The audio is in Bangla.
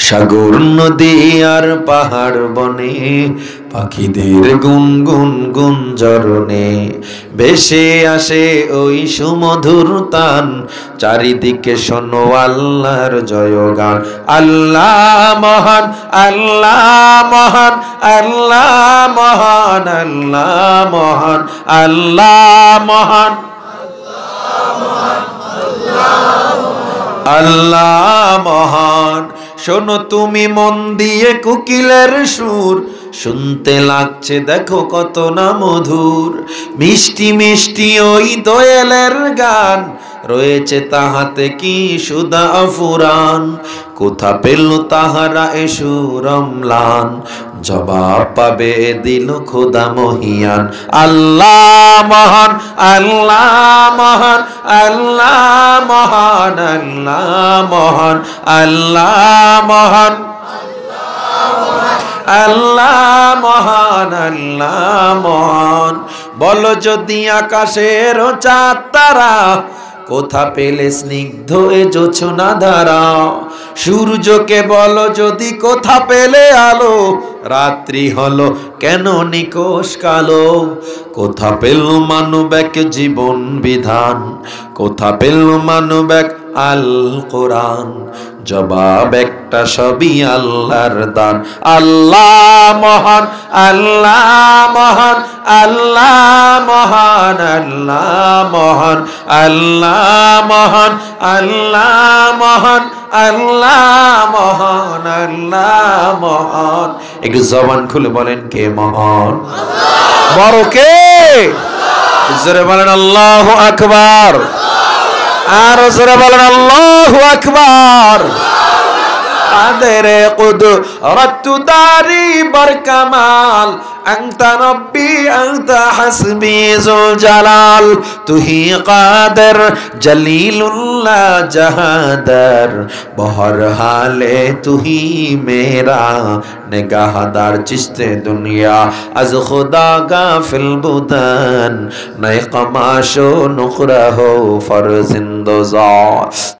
সাগর নদী আর পাহাড় বনে পাখিদের গুনগুন গুঞ্জরণে ভেসে আসে ওই সুমধুর তান। চারিদিকে শোনো আল্লাহর জয়গান। আল্লাহ মহান, আল্লাহ মহান, আল্লাহ মহান, আল্লাহ মহান, আল্লাহ মহান, আল্লাহ মহান। শোনো তুমি মন দিয়ে কোকিলের সুর, শুনতে লাগছে দেখো কত না মধুর। মিষ্টি মিষ্টি ওই দোয়েলের গান, রয়েছে তাহাতে কি সুধা ফুরান। কোথা পেল তাহারা এ সুর অম্লান, জবাব পাবে দিল খোদা মহিয়ান। আল্লাহ মহান, আল্লাহ মহান, আল্লাহ মহান, আল্লাহ মহান, আল্লাহ মহান, আল্লাহ মহান, আল্লাহ মহান। বলো যদি আকাশের চাঁদ তারা, কোথা পেলে স্নিগ্ধ এ জোছনা ধারা। সূর্যকে বলো যদি কোথা পেলে আলো, রাত্রি হলো কেন নিকোষ কালো। কোথা পেল মানব এক জীবন বিধান, কোথা পেল মানব এক আল কোরআন। জবাব একটা সবই আল্লাহর দান। আল্লাহ মহান, আল্লাহ মহান, আল্লাহ মহান, আল্লাহ মহান, আল্লাহ মহান, আল্লাহ মহান, আল্লাহ মহান, আল্লাহ মহান। একটু জবান খুলে বলেন কে মহান? বড় কে? জোরে বলেন আল্লাহু আকবার। আর জোরে বলেন আল্লাহু আকবার। কাদের কুদরত দারি বরকামাল, আনতা রব্বি আনতা হাসবি যুল জালাল। তুহি কাদের জলিলুল্লাহ জাহাদার, বহর হালে তুহি মেরা নিগাহদার। চিস্তে দুনিয়া আজ খুদা গাফিল বুদান, নয় কমাশো নুকরা হো ফরজিন্দোজা।